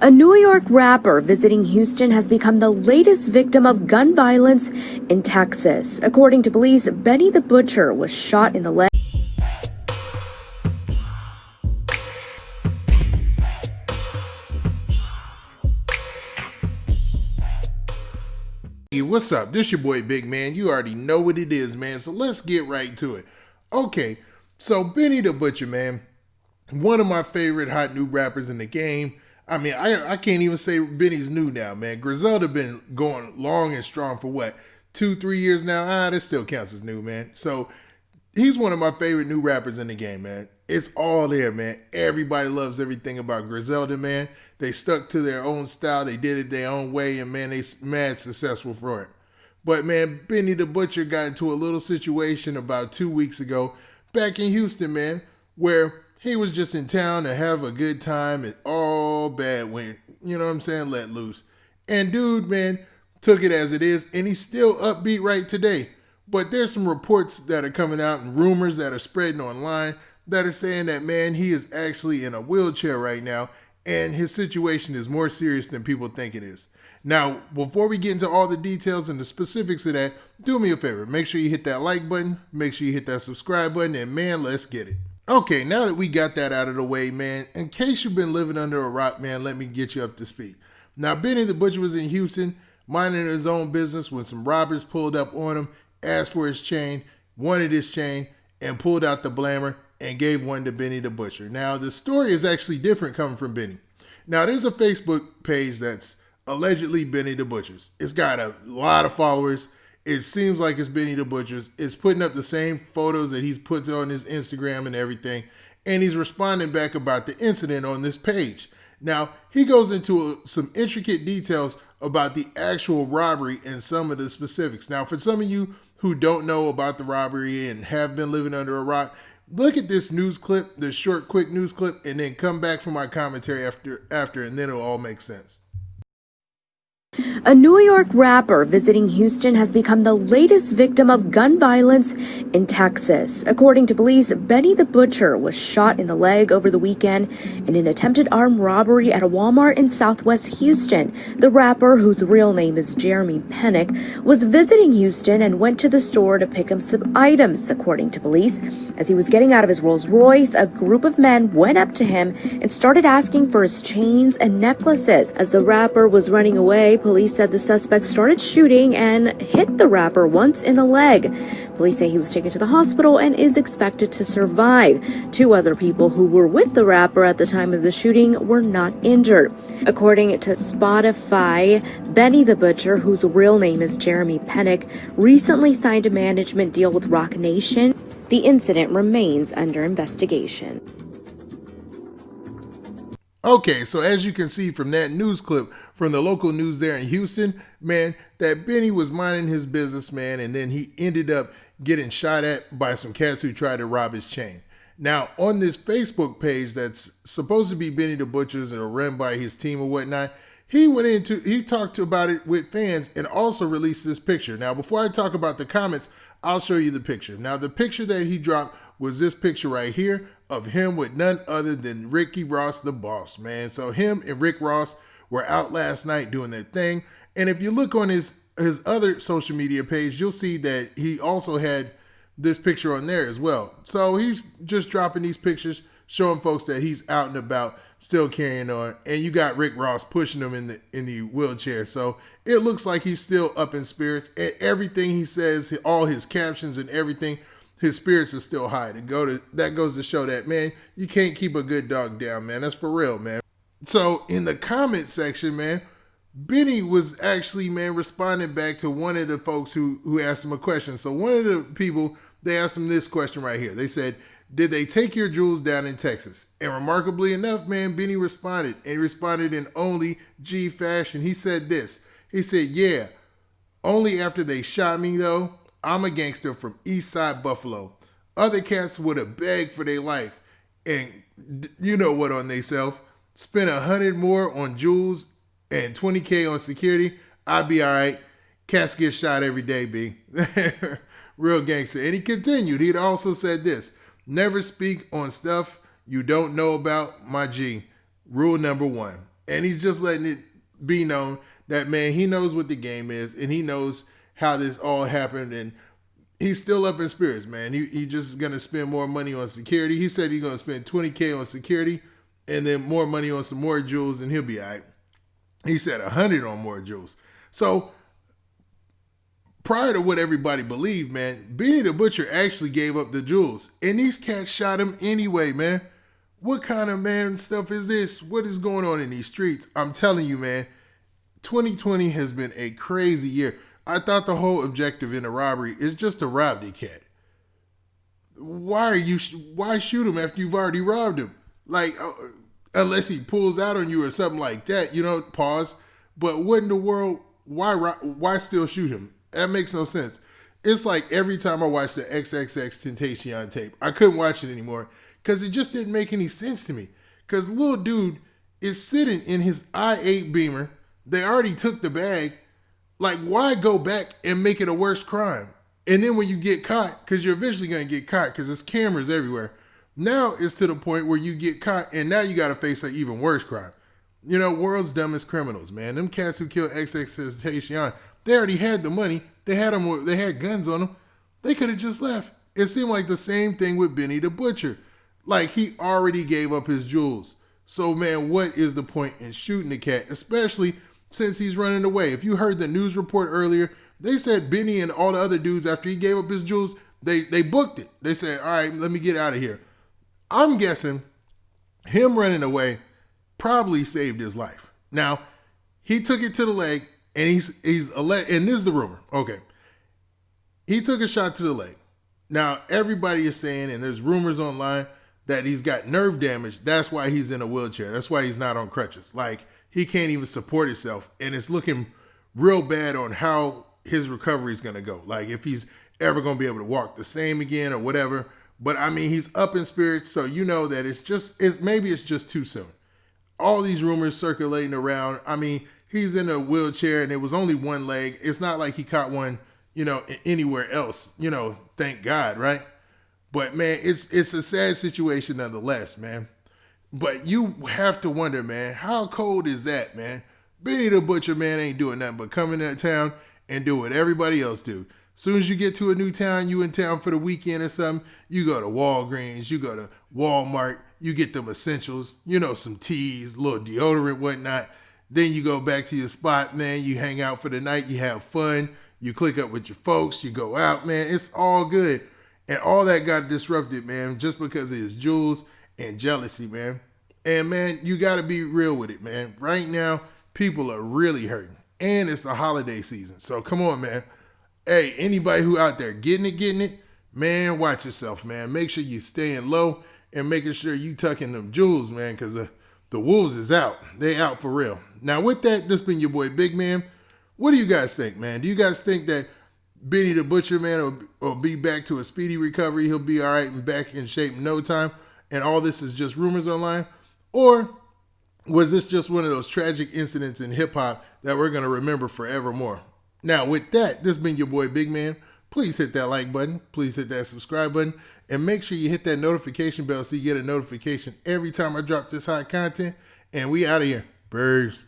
A New York rapper visiting Houston has become the latest victim of gun violence in Texas. According to police, Benny the Butcher was shot in the leg. Hey, what's up? This your boy Big Man. You already know what it is, man. So let's get right to it. Okay, so Benny the Butcher, man, one of my favorite hot new rappers in the game. I mean, I can't even say Benny's new now, man. Griselda been going long and strong for what, 2-3 years now? That still counts as new, man. So he's one of my favorite new rappers in the game, man. It's all there, man. Everybody loves everything about Griselda, man. They stuck to their own style. They did it their own way, and man, they mad successful for it. But man, Benny the Butcher got into a little situation about 2 weeks ago back in Houston, man, where he was just in town to have a good time and all bad went, you know what I'm saying, let loose. And dude, man, took it as it is, and he's still upbeat right today. But there's some reports that are coming out and rumors that are spreading online that are saying that, man, he is actually in a wheelchair right now, and his situation is more serious than people think it is. Now, before we get into all the details and the specifics of that, do me a favor. Make sure you hit that like button. Make sure you hit that subscribe button. And man, let's get it. Okay, now that we got that out of the way, man, in case you've been living under a rock, man, let me get you up to speed. Now, Benny the Butcher was in Houston, minding his own business when some robbers pulled up on him, asked for his chain, wanted his chain, and pulled out the blammer and gave one to Benny the Butcher. Now, the story is actually different coming from Benny. Now, there's a Facebook page that's allegedly Benny the Butcher's. It's got a lot of followers. It seems like it's Benny the Butcher's. It's putting up the same photos that he's put on his Instagram and everything. And he's responding back about the incident on this page. Now, he goes into some intricate details about the actual robbery and some of the specifics. Now, for some of you who don't know about the robbery and have been living under a rock, look at this news clip, this short, quick news clip, and then come back for my commentary after, and then it'll all make sense. A New York rapper visiting Houston has become the latest victim of gun violence in Texas. According to police, Benny the Butcher was shot in the leg over the weekend in an attempted armed robbery at a Walmart in southwest Houston. The rapper, whose real name is Jeremy Pennick, was visiting Houston and went to the store to pick up some items, according to police. As he was getting out of his Rolls Royce, a group of men went up to him and started asking for his chains and necklaces. As the rapper was running away, police said the suspect started shooting and hit the rapper once in the leg. Police say he was taken to the hospital and is expected to survive. 2 other people who were with the rapper at the time of the shooting were not injured. According to Spotify, Benny the Butcher, whose real name is Jeremy Pennick, recently signed a management deal with Roc Nation. The incident remains under investigation. Okay, so as you can see from that news clip from the local news there in Houston, man, that Benny was minding his business, man, and then he ended up getting shot at by some cats who tried to rob his chain. Now, on this Facebook page that's supposed to be Benny the Butcher's or run by his team or whatnot, he talked about it with fans and also released this picture. Now, before I talk about the comments, I'll show you the picture. Now, the picture that he dropped was this picture right here of him with none other than Ricky Ross, the boss, man. So him and Rick Ross were out last night doing their thing. And if you look on his other social media page, you'll see that he also had this picture on there as well. So he's just dropping these pictures, showing folks that he's out and about, still carrying on. And you got Rick Ross pushing him in the wheelchair. So it looks like he's still up in spirits. And everything he says, all his captions and everything, his spirits are still high. That goes to show that, man, you can't keep a good dog down, man. That's for real, man. So in the comment section, man, Benny was actually, man, responding back to one of the folks who asked him a question. So one of the people, they asked him this question right here. They said, did they take your jewels down in Texas? And remarkably enough, man, Benny responded. And he responded in only G fashion. He said this. He said, yeah, only after they shot me, though. I'm a gangster from Eastside Buffalo. Other cats would have begged for their life. And you know what on they self. Spend 100 more on jewels and 20K on security. I'd be all right. Cats get shot every day, B. Real gangster. And he continued. He'd also said this. Never speak on stuff you don't know about, my G. Rule number 1. And he's just letting it be known that, man, he knows what the game is and he knows how this all happened. And he's still up in spirits, man. He just going to spend more money on security. He said he's going to spend $20K on security and then more money on some more jewels and he'll be all right. He said 100 on more jewels. So prior to what everybody believed, man, Benny the Butcher actually gave up the jewels. And these cats shot him anyway, man. What kind of, man, stuff is this? What is going on in these streets? I'm telling you, man, 2020 has been a crazy year. I thought the whole objective in a robbery is just to rob the cat. Why shoot him after you've already robbed him? Like, unless he pulls out on you or something like that, pause. But what in the world, why still shoot him? That makes no sense. It's like every time I watch the XXXTentacion tape, I couldn't watch it anymore because it just didn't make any sense to me. Because little dude is sitting in his i8 Beamer. They already took the bag. Like, why go back and make it a worse crime? And then when you get caught, because you're eventually going to get caught because there's cameras everywhere. Now it's to the point where you get caught and now you got to face an even worse crime. World's dumbest criminals, man. Them cats who killed XXXTentacion, they already had the money. They had guns on them. They could have just left. It seemed like the same thing with Benny the Butcher. Like, he already gave up his jewels. So, man, what is the point in shooting the cat, especially since he's running away? If you heard the news report earlier, they said Benny and all the other dudes, after he gave up his jewels, they booked it. They said, all right, let me get out of here. I'm guessing him running away probably saved his life. Now, he took it to the leg, and and this is the rumor. Okay. He took a shot to the leg. Now, everybody is saying, and there's rumors online, that he's got nerve damage. That's why he's in a wheelchair. That's why he's not on crutches. Like, he can't even support himself. And it's looking real bad on how his recovery is going to go. Like, if he's ever going to be able to walk the same again or whatever. But, I mean, he's up in spirits. So, that maybe it's just too soon. All these rumors circulating around. I mean, he's in a wheelchair and it was only one leg. It's not like he caught one, anywhere else, thank God, right? But, man, it's a sad situation nonetheless, man. But you have to wonder, man, how cold is that, man? Benny the Butcher, man, ain't doing nothing but come in that town and do what everybody else do. Soon as you get to a new town, you in town for the weekend or something, you go to Walgreens, you go to Walmart, you get them essentials, some teas, a little deodorant, whatnot. Then you go back to your spot, man. You hang out for the night, you have fun, you click up with your folks, you go out, man. It's all good. And all that got disrupted, man, just because of his jewels and jealousy, man. And, man, you got to be real with it, man. Right now, people are really hurting. And it's the holiday season. So, come on, man. Hey, anybody who out there getting it, man, watch yourself, man. Make sure you staying low and making sure you tucking them jewels, man, because the wolves is out. They out for real. Now, with that, this been your boy, Big Man. What do you guys think, man? Do you guys think that Benny the Butcher, man, will be back to a speedy recovery? He'll be all right and back in shape in no time, and all this is just rumors online? Or was this just one of those tragic incidents in hip-hop that we're going to remember forevermore? Now, with that, this has been your boy, Big Man. Please hit that like button. Please hit that subscribe button. And make sure you hit that notification bell so you get a notification every time I drop this hot content. And we out of here. Peace.